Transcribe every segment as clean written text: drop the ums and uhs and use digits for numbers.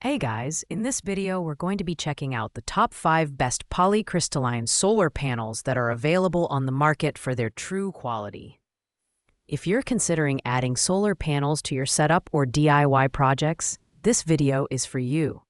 Hey guys, in this video we're going to be checking out the top 5 best polycrystalline solar panels that are available on the market for their true quality. If you're considering adding solar panels to your setup or DIY projects, this video is for you.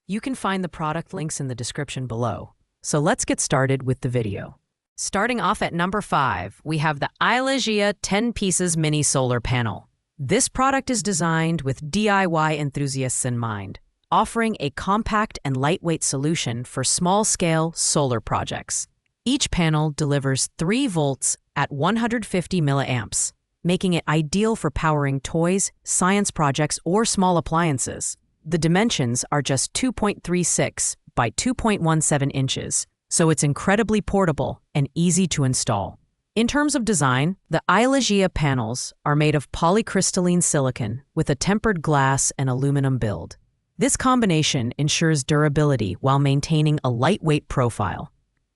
You can find the product links in the description below. So let's get started with the video. Starting off at number 5, we have the SUNYIMA 10 Pieces Mini Solar Panel. This product is designed with DIY enthusiasts in mind, offering a compact and lightweight solution for small-scale solar projects. Each panel delivers 3 volts at 150 milliamps, making it ideal for powering toys, science projects, or small appliances. The dimensions are just 2.36 by 2.17 inches, so it's incredibly portable and easy to install. In terms of design, the SUNYIMA panels are made of polycrystalline silicon with a tempered glass and aluminum build. This combination ensures durability while maintaining a lightweight profile.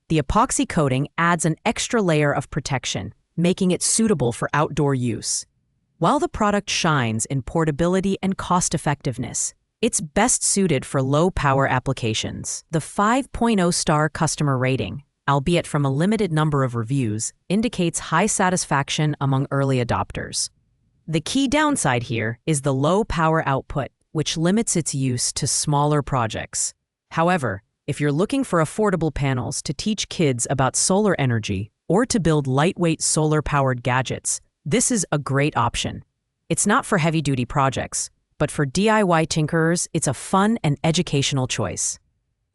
The epoxy coating adds an extra layer of protection, making it suitable for outdoor use. While the product shines in portability and cost-effectiveness, it's best suited for low-power applications. The 5.0 star customer rating, albeit from a limited number of reviews, indicates high satisfaction among early adopters. The key downside here is the low power output, which limits its use to smaller projects. However, if you're looking for affordable panels to teach kids about solar energy or to build lightweight solar-powered gadgets, this is a great option. It's not for heavy-duty projects, but for DIY tinkerers, it's a fun and educational choice.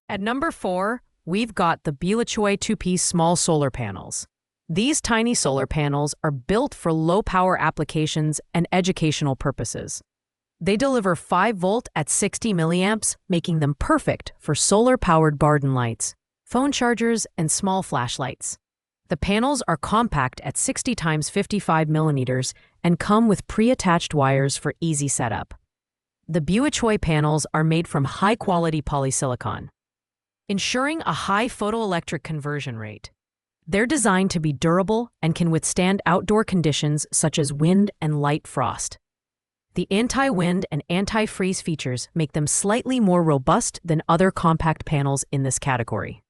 At number 4, we've got the Polycrystalline 2-piece small solar panels. These tiny solar panels are built for low-power applications and educational purposes. They deliver 5 volt at 60 milliamps, making them perfect for solar-powered garden lights, phone chargers, and small flashlights. The panels are compact at 60 x 55 millimeters and come with pre-attached wires for easy setup. The Polycrystalline panels are made from high-quality polysilicon, ensuring a high photoelectric conversion rate. They're designed to be durable and can withstand outdoor conditions such as wind and light frost. The anti-wind and anti-freeze features make them slightly more robust than other compact panels in this category.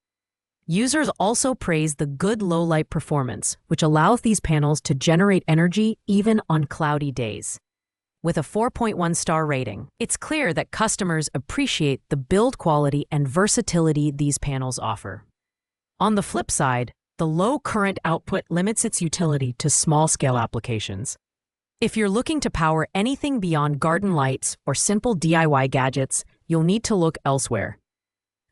Users also praise the good low-light performance, which allows these panels to generate energy even on cloudy days. With a 4.1 star rating, it's clear that customers appreciate the build quality and versatility these panels offer. On the flip side, the low current output limits its utility to small-scale applications. If you're looking to power anything beyond garden lights or simple DIY gadgets, you'll need to look elsewhere.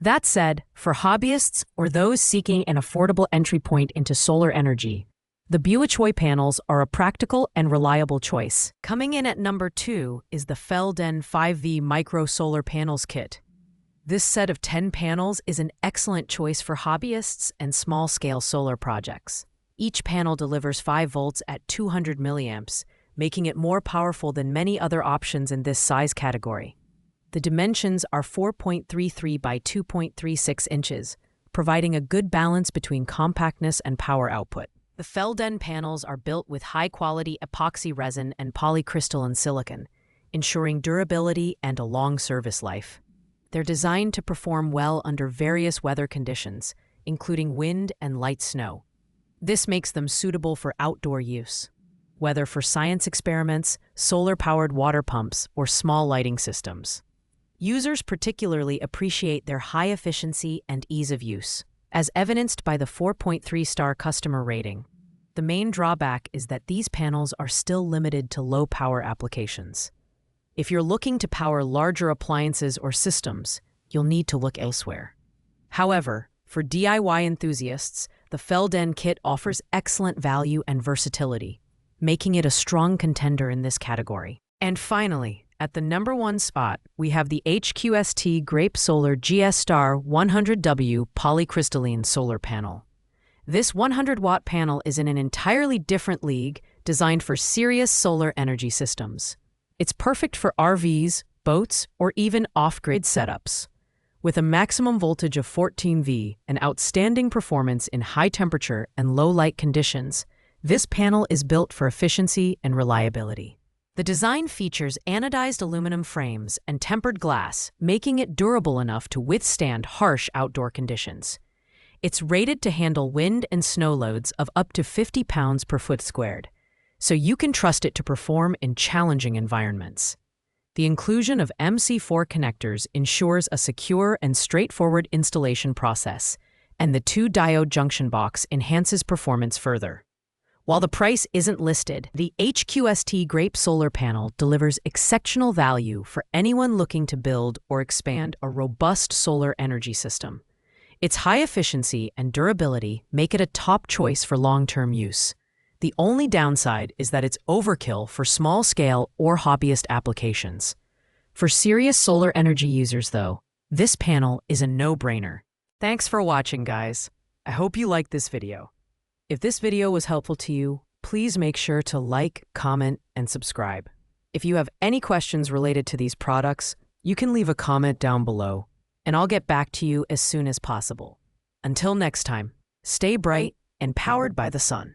That said, for hobbyists or those seeking an affordable entry point into solar energy, the Polycrystalline panels are a practical and reliable choice. Coming in at number 2 is the Felden 5V Micro Solar Panels Kit. This set of 10 panels is an excellent choice for hobbyists and small-scale solar projects. Each panel delivers 5 volts at 200 milliamps, making it more powerful than many other options in this size category. The dimensions are 4.33 by 2.36 inches, providing a good balance between compactness and power output. The Felden panels are built with high-quality epoxy resin and polycrystalline silicon, ensuring durability and a long service life. They're designed to perform well under various weather conditions, including wind and light snow. This makes them suitable for outdoor use, whether for science experiments, solar-powered water pumps, or small lighting systems. Users particularly appreciate their high efficiency and ease of use, as evidenced by the 4.3 star customer rating. The main drawback is that these panels are still limited to low-power applications. If you're looking to power larger appliances or systems, you'll need to look elsewhere. However, for DIY enthusiasts, the Felden kit offers excellent value and versatility, making it a strong contender in this category. And finally, at the number 1 spot, we have the HQST Grape Solar GS-STAR-100W Polycrystalline Solar Panel. This 100-watt panel is in an entirely different league, designed for serious solar energy systems. It's perfect for RVs, boats, or even off-grid setups. With a maximum voltage of 14 V and outstanding performance in high temperature and low light conditions, this panel is built for efficiency and reliability. The design features anodized aluminum frames and tempered glass, making it durable enough to withstand harsh outdoor conditions. It's rated to handle wind and snow loads of up to 50 pounds per foot squared, so you can trust it to perform in challenging environments. The inclusion of MC4 connectors ensures a secure and straightforward installation process, and the 2-diode junction box enhances performance further. While the price isn't listed, the HQST Grape Solar Panel delivers exceptional value for anyone looking to build or expand a robust solar energy system. Its high efficiency and durability make it a top choice for long-term use. The only downside is that it's overkill for small-scale or hobbyist applications. For serious solar energy users, though, this panel is a no-brainer. Thanks for watching, guys. I hope you liked this video. If this video was helpful to you, please make sure to like, comment, and subscribe. If you have any questions related to these products, you can leave a comment down below, and I'll get back to you as soon as possible. Until next time, stay bright and powered by the sun.